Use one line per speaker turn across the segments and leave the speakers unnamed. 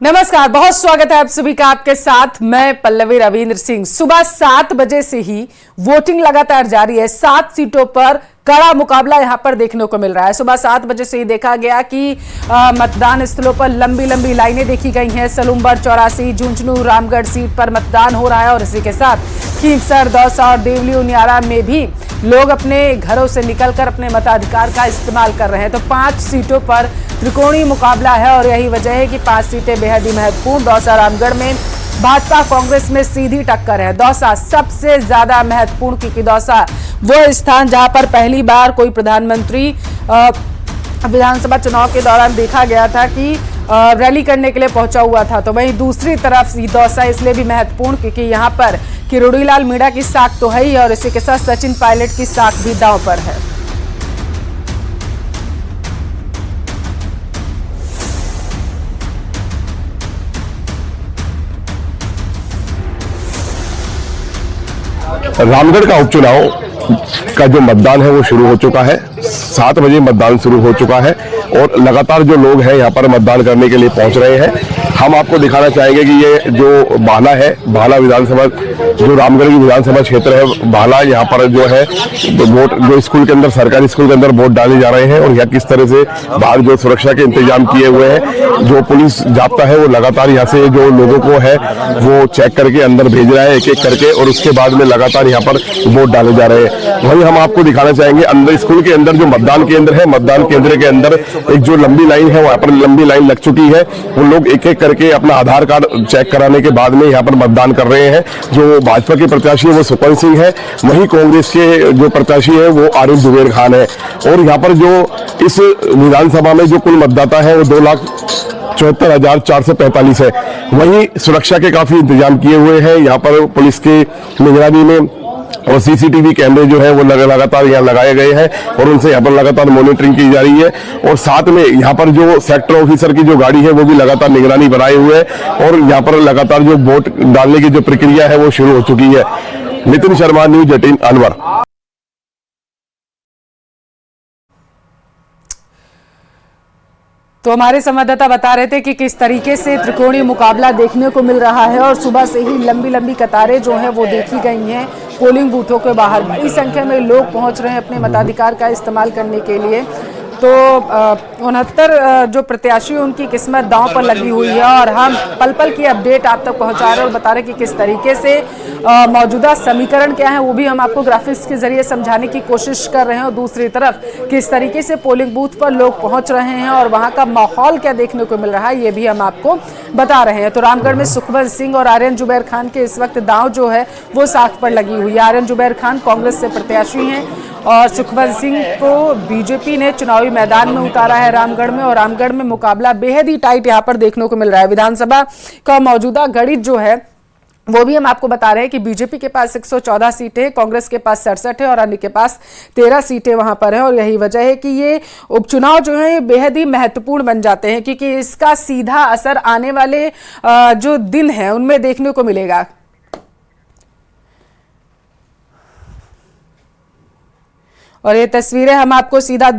नमस्कार, बहुत स्वागत है आप सभी का। आपके साथ मैं पल्लवी रविंद्र सिंह। सुबह 7 बजे से ही वोटिंग लगातार जारी है। 7 सीटों पर कड़ा मुकाबला यहां पर देखने को मिल रहा है। सुबह 7 बजे से ही देखा गया कि मतदान स्थलों पर लंबी लंबी लाइनें देखी गई हैं। सलूम्बर, चौरासी, झुंझुनू, रामगढ़ सीट पर मतदान हो रहा है और इसी के साथ खींवसर, दौसा और देवली उनियारा में भी लोग अपने घरों से निकलकर अपने मताधिकार का इस्तेमाल कर रहे हैं। तो 5 सीटों पर त्रिकोणीय मुकाबला है और यही वजह है कि 5 सीटें बेहद ही महत्वपूर्ण। दौसा, रामगढ़ में भाजपा कांग्रेस में सीधी टक्कर है। दौसा सबसे ज्यादा महत्वपूर्ण क्योंकि दौसा वो स्थान जहां पर पहली बार कोई प्रधानमंत्री विधानसभा चुनाव के दौरान देखा गया था कि रैली करने के लिए पहुंचा हुआ था। तो वहीं दूसरी तरफ दौसा इसलिए भी महत्वपूर्ण क्योंकि यहां पर किरोड़ीलाल मीणा की साख तो है ही और इसी के साथ सचिन पायलट की साख भी दांव पर है।
रामगढ़ का उपचुनाव का जो मतदान है वो शुरू हो चुका है। 7 बजे मतदान शुरू हो चुका है और लगातार जो लोग हैं यहाँ पर मतदान करने के लिए पहुंच रहे हैं। हम आपको दिखाना चाहेंगे कि ये जो भाला है, भाला विधानसभा जो रामगढ़ की विधानसभा क्षेत्र है, भाला यहाँ पर जो है वोट जो स्कूल के अंदर, सरकारी स्कूल के अंदर वोट डाले जा रहे हैं और यहाँ किस तरह से बाहर जो सुरक्षा के इंतजाम किए हुए हैं, जो पुलिस जाब्ता है वो लगातार यहाँ से जो लोगों को है वो चेक करके अंदर भेज रहा है एक एक करके और उसके बाद में लगातार यहाँ पर वोट डाले जा रहे हैं। वहीं हम आपको दिखाना चाहेंगे अंदर स्कूल के अंदर जो मतदान केंद्र है, मतदान केंद्र के अंदर एक जो लंबी लाइन है वहां पर लंबी लाइन लग चुकी है। वो लोग एक एक करके अपना आधार कार्ड चेक कराने के बाद में यहाँ पर मतदान कर रहे हैं। जो भाजपा के प्रत्याशी है वो सुपन सिंह है, वहीं कांग्रेस के जो प्रत्याशी है वो आरिफ जुबैर खान है। और यहाँ पर जो इस विधानसभा में जो कुल मतदाता है वो 2,74,445 है। वहीं सुरक्षा के काफी इंतजाम किए हुए हैं यहाँ पर पुलिस के निगरानी में और सीसीटीवी कैमरे जो है वो लगातार यहाँ लगाए गए हैं और उनसे यहाँ पर लगातार मॉनिटरिंग की जा रही है। और साथ में यहाँ पर जो सेक्टर ऑफिसर की जो गाड़ी है वो भी लगातार निगरानी बनाए हुए है और यहाँ पर लगातार जो वोट डालने की जो प्रक्रिया है वो शुरू हो चुकी है। नितिन शर्मा, न्यूज 18 अलवर।
तो हमारे संवाददाता बता रहे थे कि किस तरीके से त्रिकोणीय मुकाबला देखने को मिल रहा है और सुबह से ही लंबी लंबी कतारें जो हैं वो देखी गई हैं पोलिंग बूथों के बाहर। बड़ी संख्या में लोग पहुंच रहे हैं अपने मताधिकार का इस्तेमाल करने के लिए। तो 69 जो प्रत्याशी उनकी किस्मत दांव पर लगी हुई है और हम पल पल की अपडेट आप तक पहुंचा रहे हैं और बता रहे हैं कि किस तरीके से मौजूदा समीकरण क्या है वो भी हम आपको ग्राफिक्स के जरिए समझाने की कोशिश कर रहे हैं और दूसरी तरफ किस तरीके से पोलिंग बूथ पर लोग पहुंच रहे हैं और वहां का माहौल क्या देखने को मिल रहा है ये भी हम आपको बता रहे हैं। तो रामगढ़ में सुखवंत सिंह और आर्यन जुबैर खान के इस वक्त दांव जो है वो साख पर लगी हुई है। आर्यन जुबैर खान कांग्रेस से प्रत्याशी हैं और सुखवंत सिंह को बीजेपी ने चुनावी मैदान में उतारा है रामगढ़ में और रामगढ़ में मुकाबला बेहद ही टाइट यहां पर देखने को मिल रहा है। विधानसभा का मौजूदा गणित जो है वो भी हम आपको बता रहे हैं कि बीजेपी के पास 114 सीटें, कांग्रेस के पास 67 है और अन्य के पास 13 सीटें वहां पर है और यही वजह है कि ये उपचुनाव जो है बेहद ही महत्वपूर्ण बन जाते हैं क्योंकि इसका सीधा असर आने वाले जो दिन है उनमें देखने को मिलेगा। और ये तस्वीरें हम आपको सीधा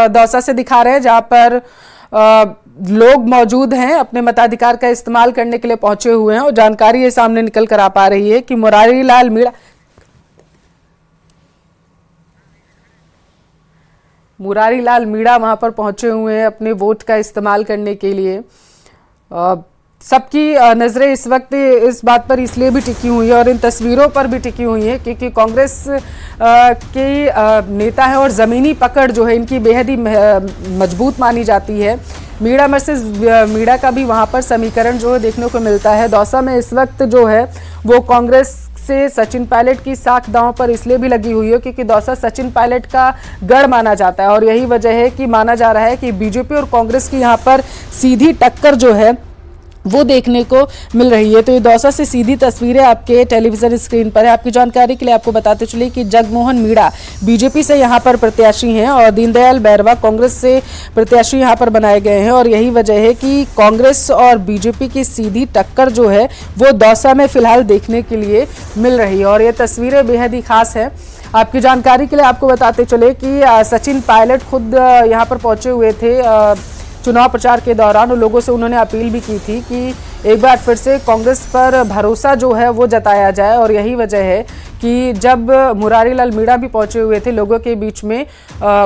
दौसा से दिखा रहे हैं जहां पर लोग मौजूद हैं अपने मताधिकार का इस्तेमाल करने के लिए पहुंचे हुए हैं और जानकारी ये सामने निकल कर आ पा रही है कि मुरारी लाल मीणा वहां पर पहुंचे हुए हैं अपने वोट का इस्तेमाल करने के लिए। सबकी नजरें इस वक्त इस बात पर इसलिए भी टिकी हुई है और इन तस्वीरों पर भी टिकी हुई है क्योंकि कांग्रेस के नेता है और ज़मीनी पकड़ जो है इनकी बेहद ही मजबूत मानी जाती है। मीणा वर्सेस मीणा का भी वहां पर समीकरण जो है देखने को मिलता है। दौसा में इस वक्त जो है वो कांग्रेस से सचिन पायलट की साख दांव पर इसलिए भी लगी हुई है क्योंकि दौसा सचिन पायलट का गढ़ माना जाता है और यही वजह है कि माना जा रहा है कि बीजेपी और कांग्रेस की यहाँ पर सीधी टक्कर जो है वो देखने को मिल रही है। तो ये दौसा से सीधी तस्वीरें आपके टेलीविजन स्क्रीन पर है। आपकी जानकारी के लिए आपको बताते चलिए कि जगमोहन मीणा बीजेपी से यहाँ पर प्रत्याशी हैं और दीनदयाल बैरवा कांग्रेस से प्रत्याशी यहाँ पर बनाए गए हैं और यही वजह है कि कांग्रेस और बीजेपी की सीधी टक्कर जो है वो दौसा में फिलहाल देखने के लिए मिल रही है और ये तस्वीरें बेहद ही खास है। आपकी जानकारी के लिए आपको बताते चले कि सचिन पायलट खुद यहाँ पर पहुंचे हुए थे चुनाव प्रचार के दौरान लोगों से उन्होंने अपील भी की थी कि एक बार फिर से कांग्रेस पर भरोसा जो है वो जताया जाए। और यही वजह है कि जब मुरारी लाल मीणा भी पहुंचे हुए थे लोगों के बीच में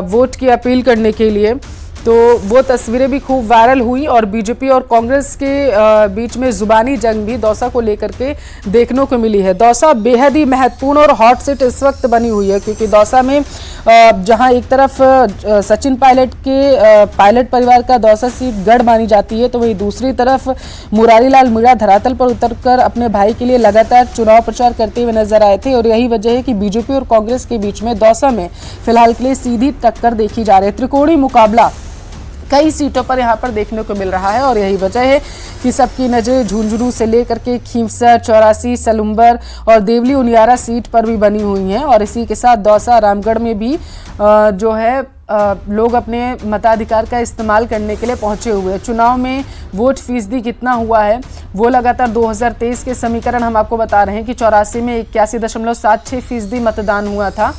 वोट की अपील करने के लिए, तो वो तस्वीरें भी खूब वायरल हुई और बीजेपी और कांग्रेस के बीच में जुबानी जंग भी दौसा को लेकर के देखने को मिली है। दौसा बेहद ही महत्वपूर्ण और हॉट सीट इस वक्त बनी हुई है, क्योंकि दौसा में जहां एक तरफ सचिन पायलट के पायलट परिवार का दौसा सीट गढ़ मानी जाती है, तो वहीं दूसरी तरफ मुरारी लाल मीणा धरातल पर उतरकर अपने भाई के लिए लगातार चुनाव प्रचार करते हुए नजर आए थे। और यही वजह है कि बीजेपी और कांग्रेस के बीच में दौसा में फिलहाल के लिए सीधी टक्कर देखी जा रही है। त्रिकोणीय मुकाबला कई सीटों पर यहां पर देखने को मिल रहा है और यही वजह है कि सबकी नजरें झुंझुनू से लेकर के खींवसर, चौरासी, सलुम्बर और देवली उनियारा सीट पर भी बनी हुई हैं। और इसी के साथ दौसा, रामगढ़ में भी जो है लोग अपने मताधिकार का इस्तेमाल करने के लिए पहुंचे हुए हैं। चुनाव में वोट फीसदी कितना हुआ है वो लगातार 2023 के समीकरण हम आपको बता रहे हैं कि 84 में 81.76% मतदान हुआ था।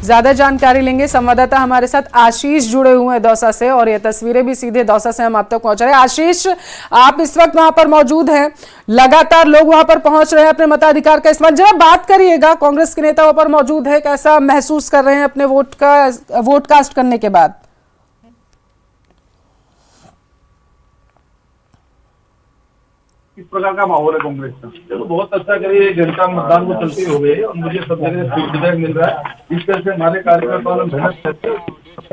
ज्यादा जानकारी लेंगे, संवाददाता हमारे साथ आशीष जुड़े हुए हैं दौसा से और ये तस्वीरें भी सीधे दौसा से हम आप तक पहुंच रहे हैं। आशीष, आप इस वक्त वहां पर मौजूद हैं, लगातार लोग वहां पर पहुंच रहे हैं अपने मताधिकार का इस्तेमाल। जरा बात करिएगा, कांग्रेस के नेता वहां पर मौजूद है, कैसा महसूस कर रहे हैं अपने वोट कास्ट करने के बाद?
किस प्रकार का माहौल है कांग्रेस का? चलो बहुत अच्छा करिए, जनता मतदान को चलती हो गई और मुझे सब जगह फीडबैक मिल रहा है। इस तरह से हमारे कार्यकर्ताओं ने मेहनत करके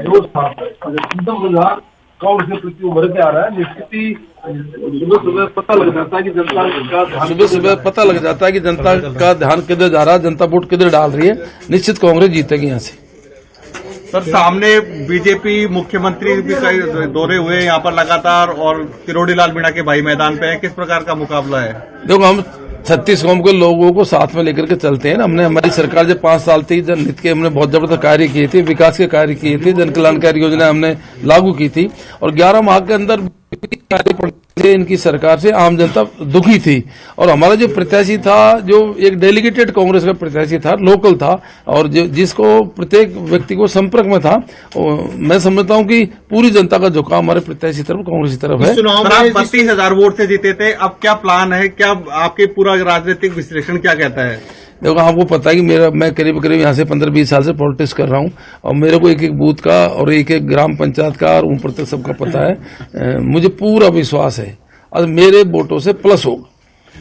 जोश था, एकदम रुझान कांग्रेस के प्रति उभर के आ रहा है। निश्चित सुबह सुबह पता लग जाता है कि जनता का ध्यान किधर जा रहा है, जनता वोट किधर डाल रही है। निश्चित कांग्रेस जीतेगी यहाँ से।
सर, सामने बीजेपी मुख्यमंत्री भी कई दौरे हुए यहाँ पर लगातार और किरोड़ी लाल मीणा के भाई मैदान पे है, किस प्रकार का मुकाबला है?
देखो, हम 36 कौम के लोगों को साथ में लेकर के चलते हैं ना। हमने हमारी सरकार जब 5 साल थी, जनहित के हमने बहुत जबरदस्त कार्य किए थे, विकास के कार्य किए थे, जन कल्याणकारी योजना हमने लागू की थी और 11 माह के अंदर इनकी सरकार से आम जनता दुखी थी। और हमारा जो प्रत्याशी था, जो एक डेलीगेटेड कांग्रेस का प्रत्याशी था, लोकल था और जिसको प्रत्येक व्यक्ति को संपर्क में था, मैं समझता हूं कि पूरी जनता का झुकाव हमारे प्रत्याशी तरफ, कांग्रेस की तरफ है।
चुनाव में 32,000 वोट से जीते थे, अब क्या प्लान है? क्या आपके पूरा राजनीतिक विश्लेषण क्या कहता है?
देखो, आपको पता है कि मैं करीब यहाँ से 15-20 साल से पॉलिटिक्स कर रहा हूँ और मेरे को एक एक बूथ का और एक एक ग्राम पंचायत का और ऊपर तक सबका पता है। मुझे पूरा विश्वास है और मेरे वोटों से प्लस होगा।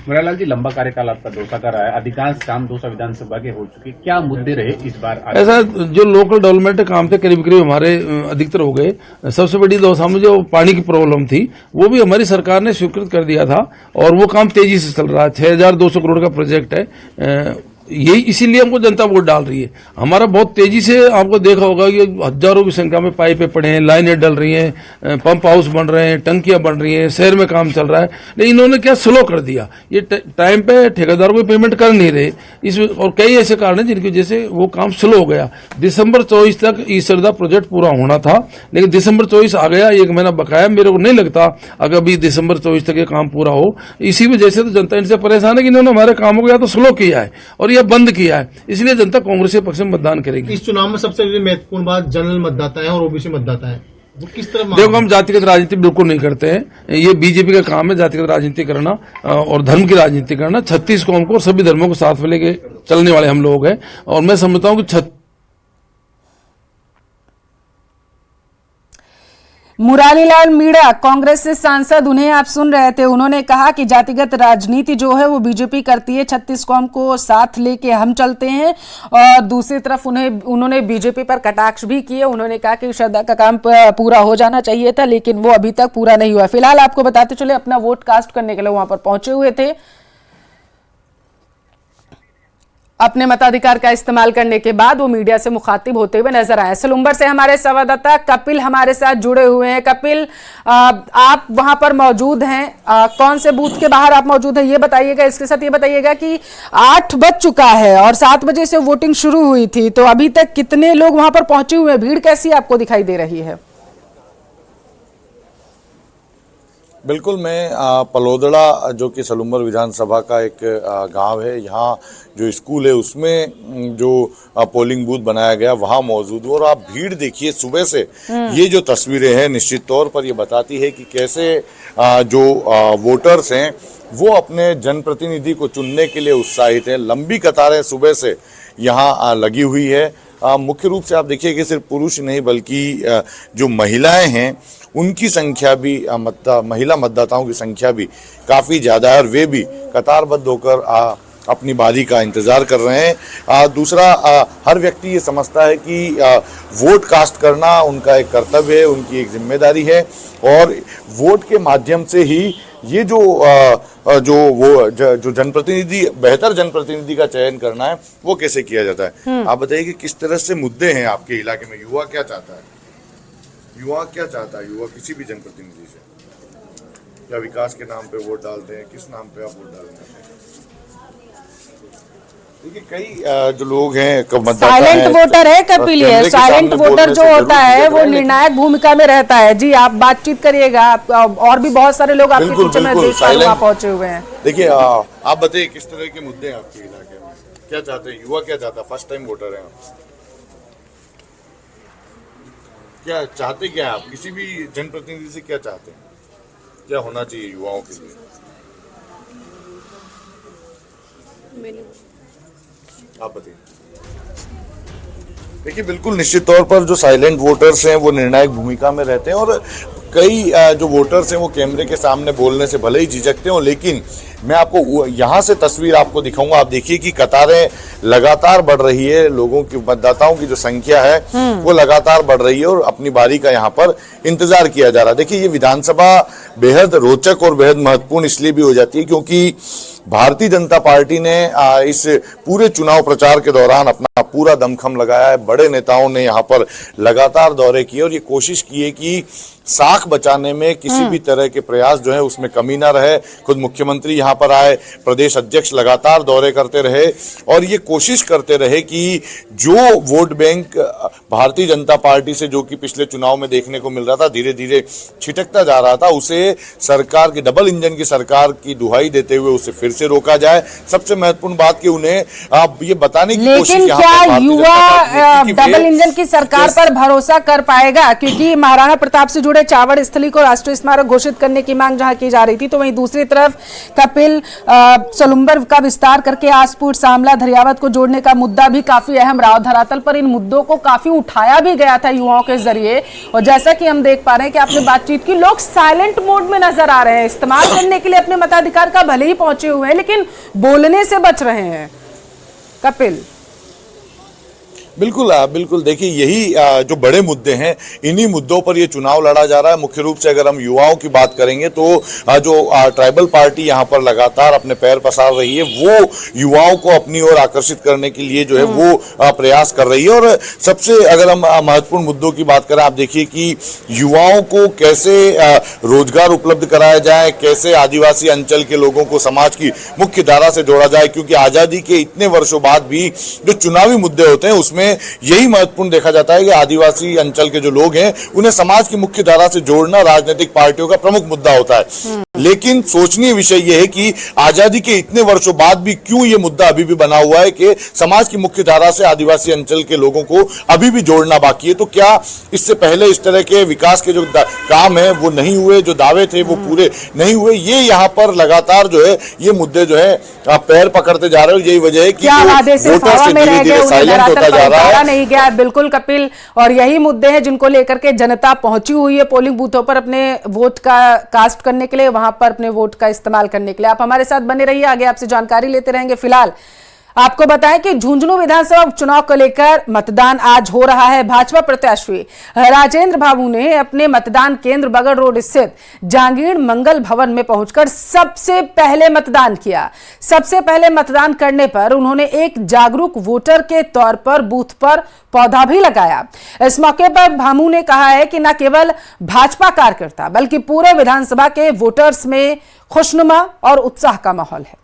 मुरारीलाल जी, लंबा कार्यकाल आपका दौसा का रहा है, अधिकांश काम दौसा विधानसभा के हो चुके, क्या मुद्दे रहे इस बार?
ऐसा जो लोकल डेवलपमेंट काम थे करीब हमारे अधिकतर हो गए। सबसे बड़ी दौसा में जो पानी की प्रॉब्लम थी वो भी हमारी सरकार ने स्वीकृत कर दिया था और वो काम तेजी से चल रहा है। 6,200 करोड़ का प्रोजेक्ट है। यही इसीलिए हमको जनता वोट डाल रही है। हमारा बहुत तेजी से, आपको देखा होगा कि हजारों की संख्या में पाइपें पड़े हैं, लाइनें डल रही हैं, पंप हाउस बन रहे हैं, टंकियां बन रही हैं, शहर में काम चल रहा है। लेकिन इन्होंने क्या स्लो कर दिया, ये टाइम पे ठेकेदारों को पेमेंट कर नहीं रहे। इस और कई ऐसे कारण हैं जिनकी वजह से वो काम स्लो हो गया। दिसंबर 24 तक ईसरदा प्रोजेक्ट पूरा होना था, लेकिन दिसंबर 24 आ गया, 1 महीना बकाया। मेरे को नहीं लगता अगर अभी दिसंबर 24 तक ये काम पूरा हो। इसी वजह से तो जनता इनसे परेशान है कि इन्होंने हमारे कामों को या तो स्लो किया है और बंद किया है, इसलिए जनता कांग्रेस के पक्ष में मतदान करेगी।
इस चुनाव में सबसे महत्वपूर्ण बात जनरल मतदाता है और ओबीसी मतदाता है, वो किस तरह?
देखो, हम जातिगत राजनीति बिल्कुल नहीं करते हैं। ये बीजेपी का काम है जातिगत राजनीति करना और धर्म की राजनीति करना। 36 कौम को और सभी धर्मों को साथ में लेके चलने वाले हम लोग हैं और मैं समझता हूं कि
मुरारी लाल मीणा कांग्रेस से सांसद, उन्हें आप सुन रहे थे, उन्होंने कहा कि जातिगत राजनीति जो है वो बीजेपी करती है, 36 कौम को साथ लेके हम चलते हैं। और दूसरी तरफ उन्होंने बीजेपी पर कटाक्ष भी किए। उन्होंने कहा कि श्रद्धा का काम पूरा हो जाना चाहिए था, लेकिन वो अभी तक पूरा नहीं हुआ। फिलहाल आपको बताते चले, अपना वोट कास्ट करने के लिए वहां पर पहुंचे हुए थे, अपने मताधिकार का इस्तेमाल करने के बाद वो मीडिया से मुखातिब होते हुए नजर आए। सलुम्बर से हमारे संवाददाता कपिल हमारे साथ जुड़े हुए हैं। कपिल, आप वहां पर मौजूद हैं, कौन से बूथ के बाहर आप मौजूद हैं ये बताइएगा। इसके साथ ये बताइएगा कि 8 बज चुका है और 7 बजे से वोटिंग शुरू हुई थी, तो अभी तक कितने लोग वहां पर पहुंचे हुए हैं? भीड़ कैसी आपको दिखाई दे रही है?
बिल्कुल, मैं पलोदड़ा जो कि सलूम्बर विधानसभा का एक गांव है, यहाँ जो स्कूल है उसमें जो पोलिंग बूथ बनाया गया वहाँ मौजूद हूँ और आप भीड़ देखिए सुबह से। ये जो तस्वीरें हैं निश्चित तौर पर ये बताती है कि कैसे जो वोटर्स हैं वो अपने जनप्रतिनिधि को चुनने के लिए उत्साहित हैं। लंबी कतारें सुबह से यहाँ लगी हुई है। मुख्य रूप से आप देखिए कि सिर्फ पुरुष नहीं बल्कि जो महिलाएं हैं उनकी संख्या भी महिला मतदाताओं की संख्या भी काफ़ी ज़्यादा है और वे भी कतारबद्ध होकर अपनी बारी का इंतज़ार कर रहे हैं। दूसरा, हर व्यक्ति ये समझता है कि वोट कास्ट करना उनका एक कर्तव्य है, उनकी एक जिम्मेदारी है और वोट के माध्यम से ही ये जो जनप्रतिनिधि, बेहतर जनप्रतिनिधि का चयन करना है वो कैसे किया जाता है। आप बताइए कि किस तरह से मुद्दे हैं आपके इलाके में, युवा क्या चाहता है, युवा क्या चाहता है, युवा किसी भी जनप्रतिनिधि से, या विकास के नाम पे वोट डालते हैं, किस नाम पे आप वोट डालते हैं। देखिए कई जो लोग हैं
साइलेंट वोटर है कपिल, है साइलेंट वोटर जो होता है वो निर्णायक भूमिका में रहता है। जी आप बातचीत करिएगा, और भी बहुत सारे लोग आपके पीछे में देख पा रहे हैं पहुंचे हुए हैं।
देखिए आप बताइए किस तरह के मुद्दे हैं आपके इलाके में, क्या चाहते हैं युवा, क्या चाहता है, फर्स्ट टाइम वोटर है आप, क्या चाहते, क्या आप किसी भी जनप्रतिनिधि से क्या चाहते हैं, क्या होना चाहिए युवाओं के लिए, आप बताइए। देखिए बिल्कुल निश्चित तौर पर जो साइलेंट वोटर्स हैं वो निर्णायक भूमिका में रहते हैं और कई जो वोटर्स हैं वो कैमरे के सामने बोलने से भले ही झिझकते हो, लेकिन मैं आपको यहाँ से तस्वीर आपको दिखाऊंगा। आप देखिए कि कतारें लगातार बढ़ रही है, लोगों की, मतदाताओं की जो संख्या है वो लगातार बढ़ रही है और अपनी बारी का यहाँ पर इंतजार किया जा रहा है। देखिए ये विधानसभा बेहद रोचक और बेहद महत्वपूर्ण इसलिए भी हो जाती है क्योंकि भारतीय जनता पार्टी ने इस पूरे चुनाव प्रचार के दौरान अपना पूरा दमखम लगाया है। बड़े नेताओं ने यहाँ पर लगातार दौरे किए और ये कोशिश की है कि साख बचाने में किसी भी तरह के प्रयास जो है उसमें कमी ना रहे। खुद मुख्यमंत्री यहाँ पर आए, प्रदेश अध्यक्ष लगातार दौरे करते रहे और ये कोशिश करते रहे कि जो vote bank Bharatiya Janata party से जो कि पिछले चुनाव में देखने को मिल रहा था, धीरे धीरे छिटकता जा रहा था, उसे सरकार की, डबल इंजन की सरकार की दुहाई देते हुए उसे फिर से रोका जाए। सबसे महत्वपूर्ण बात कि उन्हें ये बताने की कोशिश,
लेकिन क्या युवा डबल इंजन की सरकार पर भरोसा कर पाएगा? क्योंकि महाराणा प्रताप से जुड़े चावड़ स्थली को राष्ट्रीय स्मारक घोषित करने की मांग जहां की जा रही थी, तो वहीं दूसरी तरफ कपिल सलूम्बर का विस्तार करके आसपुर, सामला, धरियावत को जोड़ने का मुद्दा भी काफी अहम रहा। धरातल पर इन मुद्दों को काफी उठाया भी गया था युवाओं के जरिए और जैसा कि हम देख पा रहे हैं कि आपने बातचीत की, लोग साइलेंट मोड में नजर आ रहे हैं, इस्तेमाल करने के लिए अपने मताधिकार का भले ही पहुंचे हुए हैं लेकिन बोलने से बच रहे हैं। कपिल
बिल्कुल देखिए यही जो बड़े मुद्दे हैं, इन्हीं मुद्दों पर ये चुनाव लड़ा जा रहा है। मुख्य रूप से अगर हम युवाओं की बात करेंगे तो जो ट्राइबल पार्टी यहाँ पर लगातार अपने पैर पसार रही है वो युवाओं को अपनी ओर आकर्षित करने के लिए जो है वो प्रयास कर रही है। और सबसे अगर हम महत्वपूर्ण मुद्दों की बात करें, आप देखिए कि युवाओं को कैसे रोजगार उपलब्ध कराया जाए, कैसे आदिवासी अंचल के लोगों को समाज की मुख्य धारा से जोड़ा जाए, क्योंकि आजादी के इतने वर्षों बाद भी जो चुनावी मुद्दे होते हैं उसमें यही महत्वपूर्ण देखा जाता है कि आदिवासी अंचल के जो लोग हैं उन्हें समाज की मुख्य धारा से जोड़ना राजनीतिक पार्टियों का प्रमुख मुद्दा होता है। लेकिन सोचनीय विषय यह है कि आजादी के इतने वर्षों बाद भी क्यों ये मुद्दा अभी भी बना हुआ है कि समाज की मुख्य धारा से आदिवासी अंचल के लोगों को अभी भी जोड़ना बाकी है। तो क्या इससे पहले इस तरह के विकास के जो काम है वो नहीं हुए, जो दावे थे वो पूरे नहीं हुए? ये यहाँ पर लगातार जो है ये मुद्दे जो है पैर पकड़ते जा रहे हैं। यही वजह है कि वोटर से धीरे धीरे साइलेंट होता जा रहा है।
नहीं गया बिल्कुल कपिल, और यही मुद्दे हैं जिनको लेकर के जनता पहुंची हुई है पोलिंग बूथों पर अपने वोट का कास्ट करने के लिए, वहां पर अपने वोट का इस्तेमाल करने के लिए। आप हमारे साथ बने रहिए, आगे आपसे जानकारी लेते रहेंगे। फिलहाल आपको बताएं कि झुंझुनू विधानसभा उपचुनाव को लेकर मतदान आज हो रहा है। भाजपा प्रत्याशी राजेंद्र बाबू ने अपने मतदान केंद्र बगड़ रोड स्थित जहांगीर मंगल भवन में पहुंचकर सबसे पहले मतदान किया। सबसे पहले मतदान करने पर उन्होंने एक जागरूक वोटर के तौर पर बूथ पर पौधा भी लगाया। इस मौके पर भामू ने कहा है कि न केवल भाजपा कार्यकर्ता बल्कि पूरे विधानसभा के वोटर्स में खुशनुमा और उत्साह का माहौल है।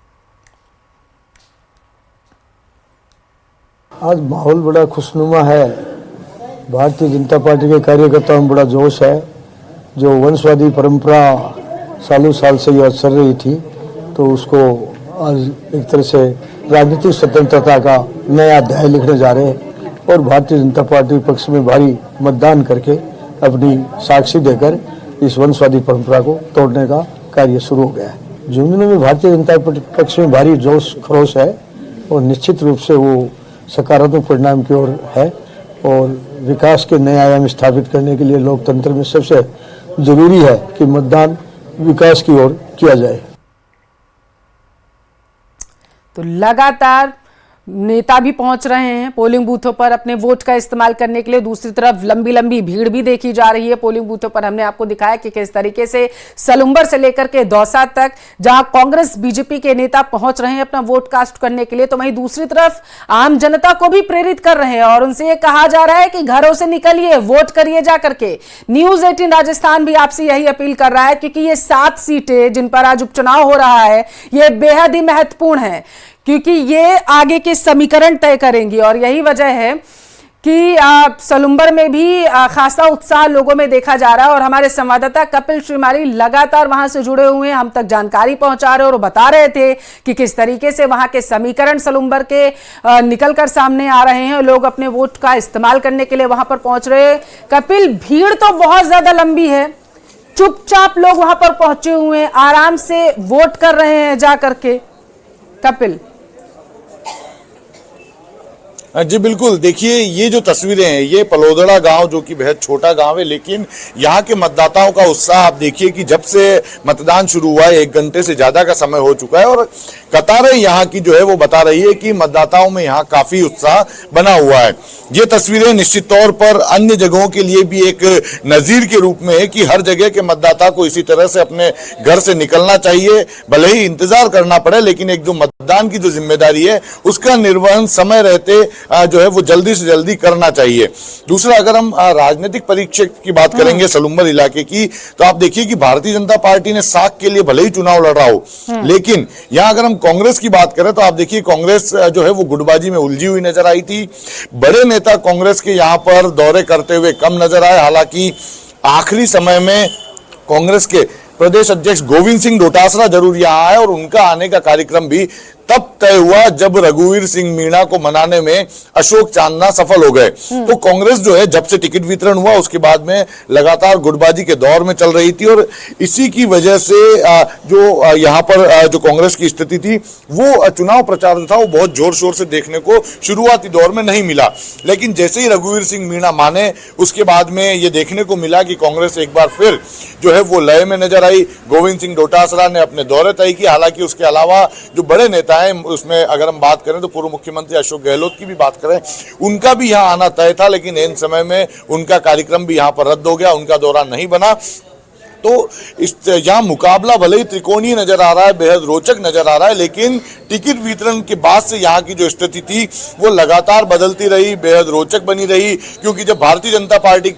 आज माहौल बड़ा खुशनुमा है। भारतीय जनता पार्टी के कार्यकर्ताओं में बड़ा जोश है। जो वंशवादी परंपरा सालों साल से यह चल रही थी, तो उसको आज एक तरह से राजनीतिक स्वतंत्रता का नया अध्याय लिखने जा रहे हैं और भारतीय जनता पार्टी पक्ष में भारी मतदान करके अपनी साक्षी देकर इस वंशवादी परंपरा को तोड़ने का कार्य शुरू हो गया है। झुंझुनू में भारतीय जनता पार्टी पक्ष में भारी जोश खरोश है और निश्चित रूप से वो सकारात्मक परिणाम की ओर है और विकास के नए आयाम स्थापित करने के लिए लोकतंत्र में सबसे जरूरी है कि मतदान विकास की ओर किया जाए।
तो लगातार नेता भी पहुंच रहे हैं पोलिंग बूथों पर अपने वोट का इस्तेमाल करने के लिए। दूसरी तरफ लंबी लंबी भीड़ भी देखी जा रही है पोलिंग बूथों पर। हमने आपको दिखाया कि किस तरीके से सलुंबर से लेकर के दौसा तक जहां कांग्रेस बीजेपी के नेता पहुंच रहे हैं अपना वोट कास्ट करने के लिए, तो वहीं दूसरी तरफ आम जनता को भी प्रेरित कर रहे हैं और उनसे ये कहा जा रहा है कि घरों से निकलिए, वोट करिए जा करके। न्यूज 18 राजस्थान भी आपसे यही अपील कर रहा है क्योंकि ये 7 सीटें जिन पर आज उपचुनाव हो रहा है ये बेहद ही महत्वपूर्ण है क्योंकि ये आगे के समीकरण तय करेंगी और यही वजह है कि सलुंबर में भी खासा उत्साह लोगों में देखा जा रहा है। और हमारे संवाददाता कपिल श्रीमाली लगातार वहां से जुड़े हुए हैं, हम तक जानकारी पहुंचा रहे और बता रहे थे कि किस तरीके से वहां के समीकरण सलुंबर के निकलकर सामने आ रहे हैं। लोग अपने वोट का इस्तेमाल करने के लिए वहां पर पहुंच रहे हैं। कपिल, भीड़ तो बहुत ज्यादा लंबी है, चुपचाप लोग वहां पर पहुंचे हुए हैं, आराम से वोट कर रहे हैं जा करके। कपिल
जी बिल्कुल, देखिए ये जो तस्वीरें हैं ये पलोदड़ा गांव जो कि बेहद छोटा गांव है, लेकिन यहाँ के मतदाताओं का उत्साह आप देखिए कि जब से मतदान शुरू हुआ है 1 घंटे से ज्यादा का समय हो चुका है और कतारें यहाँ की जो है वो बता रही है कि मतदाताओं में यहाँ काफी उत्साह बना हुआ है। ये तस्वीरें निश्चित तौर पर अन्य जगहों के लिए भी एक नजीर के रूप में है कि हर जगह के मतदाता को इसी तरह से अपने घर से निकलना चाहिए, भले ही इंतजार करना पड़े, लेकिन एक जो मतदान की जो जिम्मेदारी है उसका निर्वहन समय रहते जो है वो जल्दी से जल्दी करना चाहिए। दूसरा, अगर हम राजनीतिक परिप्रेक्ष्य की बात करेंगे सलुंबर इलाके की, तो आप देखिए कि भारतीय जनता पार्टी ने साख के लिए भले ही चुनाव लड़ रहा हो, लेकिन यहाँ अगर हम कांग्रेस की बात करें तो आप देखिए कांग्रेस जो है वो गुटबाजी में उलझी हुई नजर आई थी। बड़े नेता कांग्रेस के यहाँ पर दौरे करते हुए कम नजर आए। हालांकि आखिरी समय में कांग्रेस के प्रदेश अध्यक्ष गोविंद सिंह डोटासरा जरूर यहाँ आए और उनका आने का कार्यक्रम भी तब तय हुआ जब रघुवीर सिंह मीणा को मनाने में अशोक चांदना सफल हो गए। तो कांग्रेस जो है जब से टिकट वितरण हुआ उसके बाद में लगातार गुटबाजी के दौर में चल रही थी और इसी की वजह से जो यहाँ पर जो कांग्रेस की स्थिति थी वो चुनाव प्रचार जो था वो बहुत जोर शोर से देखने को शुरुआती दौर में नहीं मिला। लेकिन जैसे ही रघुवीर सिंह मीणा माने उसके बाद में ये देखने को मिला कि कांग्रेस एक बार फिर जो है वो लय में नजर आई। गोविंद सिंह डोटासरा ने अपने दौरे तय किए। हालांकि उसके अलावा जो बड़े नेता है उसमें अगर हम बात करें तो पूर्व मुख्यमंत्री अशोक गहलोत की भी बात करें, उनका भी यहां आना तय था, लेकिन इन समय में उनका कार्यक्रम भी यहां पर रद्द हो गया, उनका दौरा नहीं बना। तो इस यहाँ मुकाबला भले ही त्रिकोणीय नजर आ रहा है, बेहद रोचक नजर आ रहा है, लेकिन टिकट वितरण के बाद से यहाँ की जो स्थिति थी वो लगातार बदलती रही, बेहद रोचक बनी रही। क्योंकि जब भारतीय जनता पार्टी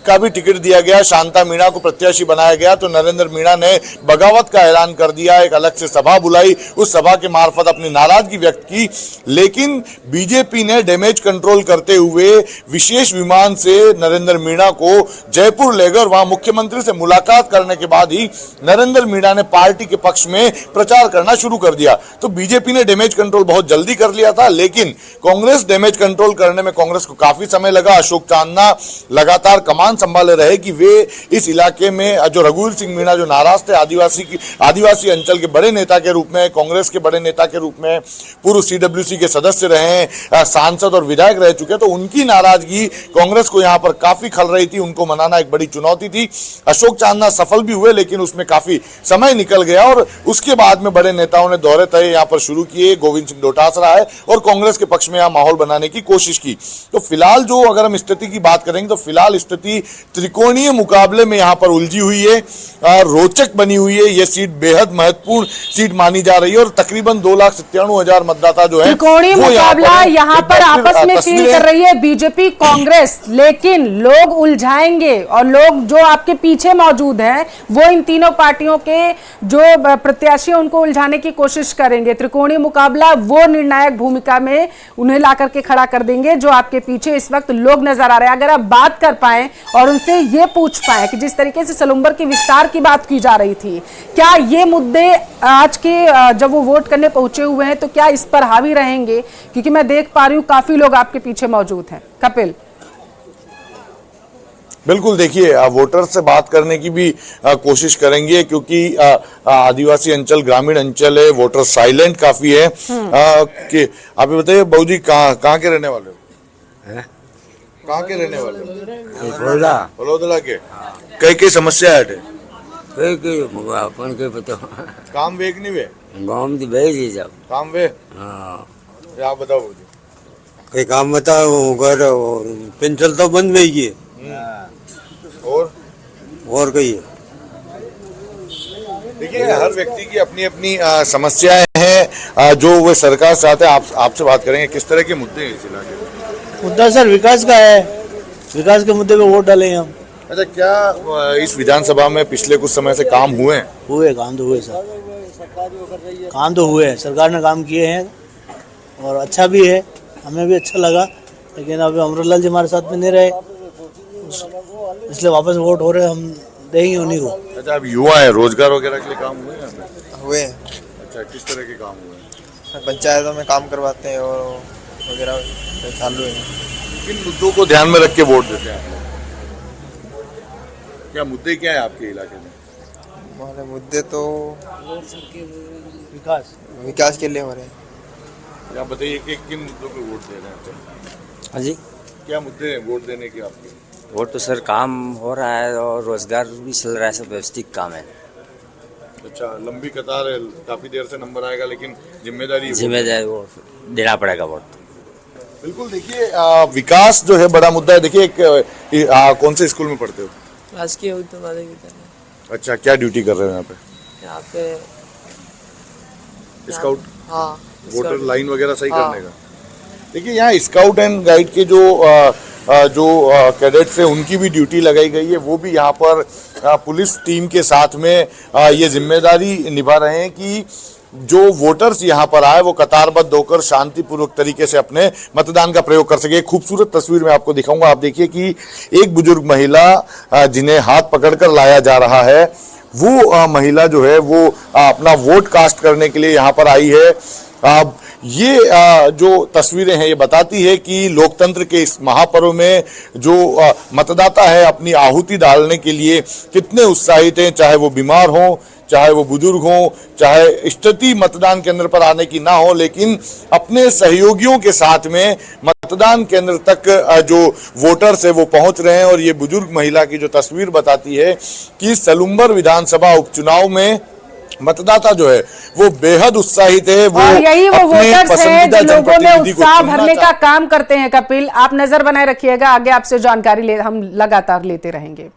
का भी टिकट दिया गया, शांता मीणा को प्रत्याशी बनाया गया, तो नरेंद्र मीणा ने बगावत का ऐलान कर दिया, एक अलग से सभा बुलाई, उस सभा के मार्फत अपनी नाराजगी व्यक्त की। लेकिन बीजेपी ने डैमेज कंट्रोल करते हुए विशेष विमान से नरेंद्र मीणा को जयपुर ले गए। वहां मुख्यमंत्री से मुलाकात करने के बाद ही नरेंद्र मीणा ने पार्टी के पक्ष में प्रचार करना शुरू कर दिया। तो बीजेपी ने डैमेज कंट्रोल बहुत जल्दी कर लिया था, लेकिन कांग्रेस डैमेज कंट्रोल करने में कांग्रेस को काफी समय लगा। अशोक चांदना लगातार कमान संभाले रहे कि वे इस इलाके में जो रघुवीर सिंह मीणा जो नाराज थे, आदिवासी अंचल के बड़े नेता के रूप में, कांग्रेस के बड़े नेता के रूप में, पूर्व CWC के सदस्य रहे, सांसद और विधायक रह चुके, तो उनकी नाराजगी कांग्रेस को यहां पर काफी खल रही थी। उनको मनाना एक बड़ी चुनौती थी। अशोक चांदना सफल भी हुए, लेकिन उसमें काफी समय निकल गया और उसके बाद में बड़े नेताओं ने दौरे तय यहां पर शुरू किए। गोविंद सिंह डोटासरा है और कांग्रेस के पक्ष में यहां माहौल बनाने की कोशिश की। तो फिलहाल जो अगर हम स्थिति की बात करेंगे तो फिलहाल स्थिति त्रिकोणीय मुकाबले में यहां पर उलझी हुई है, रोचक बनी हुई है। यह सीट बेहद महत्वपूर्ण सीट मानी जा रही है और तकरीबन 2,97,000 मतदाता जो है
त्रिकोणीय मुकाबला यहाँ पर आपस में फील कर रही है बीजेपी कांग्रेस, लेकिन लोग उलझाएंगे और लोग जो आपके पीछे मौजूद मौजूद हैं, वो इन तीनों पार्टियों के जो प्रत्याशी हैं उनको उलझाने की कोशिश करेंगे। त्रिकोणीय मुकाबला वो निर्णायक भूमिका में उन्हें ला करके खड़ा कर देंगे जो आपके पीछे इस वक्त लोग नजर आ रहे हैं। अगर आप बात कर पाए और उनसे ये पूछ पाए कि जिस तरीके से सलूम्बर की विस्तार की बात की जा रही थी, क्या ये मुद्दे आज के जब वो वोट करने पहुंचे हुए हैं तो क्या इस पर हावी रहेंगे? क्योंकि मैं देख पा रही हूं काफी लोग आपके पीछे मौजूद हैं। कपिल,
बिल्कुल, देखिए वोटर से बात करने की भी कोशिश करेंगे क्योंकि आदिवासी अंचल, ग्रामीण अंचल है, वोटर साइलेंट काफी है। कि आप ये बताइए बाबू जी, कहाँ के रहने वाले हो? कहाँ के रहने वाले हो? बड़ौदा के। कई कई समस्या है
अपन के पता
काम वेग नहीं वे
गाँव में भेज ही जाओ
काम वे।
हाँ
आप बताओ बाबू जी।
कई काम बताओ, पेंशन तो बंद हुई है और कही है।
देखिए, हर व्यक्ति की अपनी अपनी समस्याएं हैं जो वो सरकार चाहते हैं। आपसे बात करेंगे किस तरह के मुद्दे हैं इस इलाके में?
मुद्दा सर विकास का है, विकास के मुद्दे पे वोट डालेंगे हम।
अच्छा, क्या इस विधानसभा में पिछले कुछ समय से काम हुए हैं?
काम तो हुए सर, काम तो हुए हैं, सरकार ने काम किए हैं और अच्छा भी है, हमें भी अच्छा लगा। लेकिन अभी अमरलाल जी हमारे साथ में नहीं रहे, इसलिए वापस वोट हो रहे, हम देंगे उन्हीं को।
अच्छा, अब युवा है, रोजगार वगैरह के लिए काम हुए हैं?
हुए।
अच्छा, किस तरह के काम हुए?
पंचायतों में काम करवाते हैं और वगैरह चालू है।
किन मुद्दों को ध्यान में रख के वोट देते हैं? क्या मुद्दे क्या है आपके इलाके में?
हमारे मुद्दे तो विकास के लिए हो रहे हैं।
आप बताइए कि किन मुद्दों पे वोट दे रहे हैं?
हाँ जी,
क्या मुद्दे हैं वोट देने के आपके?
वोट तो सर काम हो रहा है और रोजगार भी चल रहा है, सब व्यवस्थित काम है।
अच्छा, लंबी कतार है, काफी देर से नंबर आएगा, लेकिन जिम्मेदारी
वो देना पड़ेगा वोट।
बिल्कुल। देखिए, विकास जो है बड़ा मुद्दा है। देखिए, कौन से स्कूल में पढ़ते हो?
राजकीय।
अच्छा, क्या ड्यूटी कर रहे हो यहाँ पे? स्काउट।
हाँ,
वोटर लाइन वगैरह सही करने का। देखिए, यहाँ स्काउट एंड गाइड के जो कैडेट्स हैं उनकी भी ड्यूटी लगाई गई है। वो भी यहाँ पर पुलिस टीम के साथ में ये जिम्मेदारी निभा रहे हैं कि जो वोटर्स यहाँ पर आए वो कतारबद्ध होकर शांतिपूर्वक तरीके से अपने मतदान का प्रयोग कर सके। खूबसूरत तस्वीर में आपको दिखाऊंगा। आप देखिए कि एक बुजुर्ग महिला जिन्हें हाथ पकड़कर लाया जा रहा है, वो महिला जो है वो अपना वोट कास्ट करने के लिए यहाँ पर आई है। अब ये जो तस्वीरें हैं ये बताती है कि लोकतंत्र के इस महापर्व में जो मतदाता है अपनी आहुति डालने के लिए कितने उत्साहित हैं, चाहे वो बीमार हो, चाहे वो बुजुर्ग हो, चाहे स्थिति मतदान केंद्र पर आने की ना हो, लेकिन अपने सहयोगियों के साथ में मतदान केंद्र तक जो वोटर्स है वो पहुंच रहे हैं। और ये बुजुर्ग महिला की जो तस्वीर बताती है कि सलूम्बर विधानसभा उपचुनाव में मतदाता जो है वो बेहद उत्साहित है। वो
यही वो वोटर्स हैं जो लोगों में उत्साह भरने का काम करते हैं। कपिल, आप नजर बनाए रखिएगा, आगे आपसे जानकारी हम लगातार लेते रहेंगे।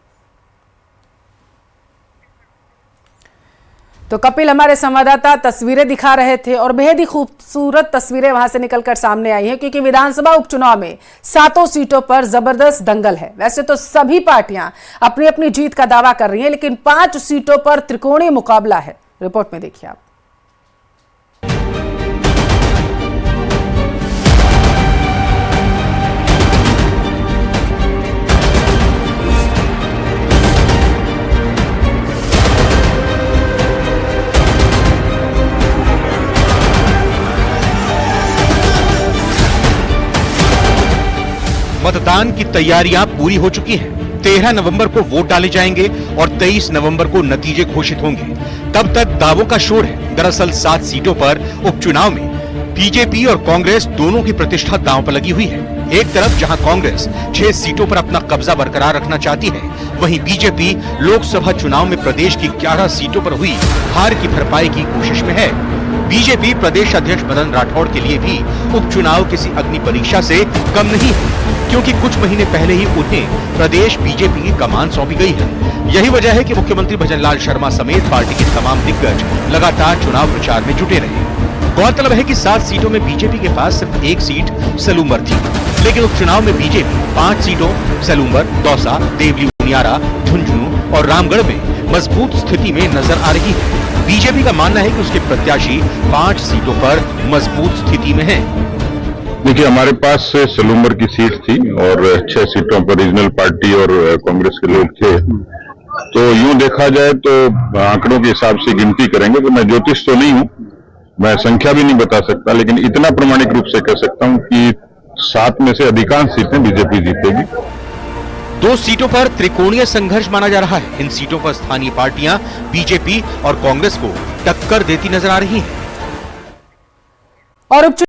तो कपिल हमारे संवाददाता तस्वीरें दिखा रहे थे और बेहद ही खूबसूरत तस्वीरें वहां से निकलकर सामने आई हैं, क्योंकि विधानसभा उपचुनाव में 7 सीटों पर जबरदस्त दंगल है। वैसे तो सभी पार्टियां अपनी अपनी जीत का दावा कर रही हैं, लेकिन 5 सीटों पर त्रिकोणीय मुकाबला है। रिपोर्ट में देखिए आप।
मतदान की तैयारियां पूरी हो चुकी हैं। 13 नवंबर को वोट डाले जाएंगे और 23 नवंबर को नतीजे घोषित होंगे। तब तक दावों का शोर है। दरअसल 7 सीटों पर उपचुनाव में बीजेपी और कांग्रेस दोनों की प्रतिष्ठा दांव पर लगी हुई है। एक तरफ जहां कांग्रेस 6 सीटों पर अपना कब्जा बरकरार रखना चाहती है, वहीं बीजेपी लोकसभा चुनाव में प्रदेश की 11 सीटों पर हुई हार की भरपाई की कोशिश में है। बीजेपी प्रदेश अध्यक्ष मदन राठौड़ के लिए भी उपचुनाव किसी अग्नि परीक्षा से कम नहीं है, क्योंकि कुछ महीने पहले ही उन्हें प्रदेश बीजेपी की कमान सौंपी गई है। यही वजह है कि मुख्यमंत्री भजनलाल शर्मा समेत पार्टी के तमाम दिग्गज लगातार चुनाव प्रचार में जुटे रहे। गौरतलब है कि 7 सीटों में बीजेपी के पास सिर्फ 1 सीट सलूम्बर थी, लेकिन उपचुनाव में बीजेपी 5 सीटों सलूम्बर, दौसा, देवली, उनियारा, झुंझुनू, और रामगढ़ में मजबूत स्थिति में नजर आ रही है। बीजेपी का मानना है कि उसके प्रत्याशी 5 सीटों पर मजबूत स्थिति में हैं।
देखिए, हमारे पास सलूम्बर की सीट थी और 6 सीटों पर रीजनल पार्टी और कांग्रेस के लोग थे। तो यूं देखा जाए तो आंकड़ों के हिसाब से गिनती करेंगे तो मैं ज्योतिष तो नहीं हूं, मैं संख्या भी नहीं बता सकता, लेकिन इतना प्रामाणिक रूप से कह सकता हूं कि 7 में से अधिकांश सीटें बीजेपी जीतेगी।
2 सीटों पर त्रिकोणीय संघर्ष माना जा रहा है। इन सीटों पर स्थानीय पार्टियां बीजेपी और कांग्रेस को टक्कर देती नजर आ रही हैं।
और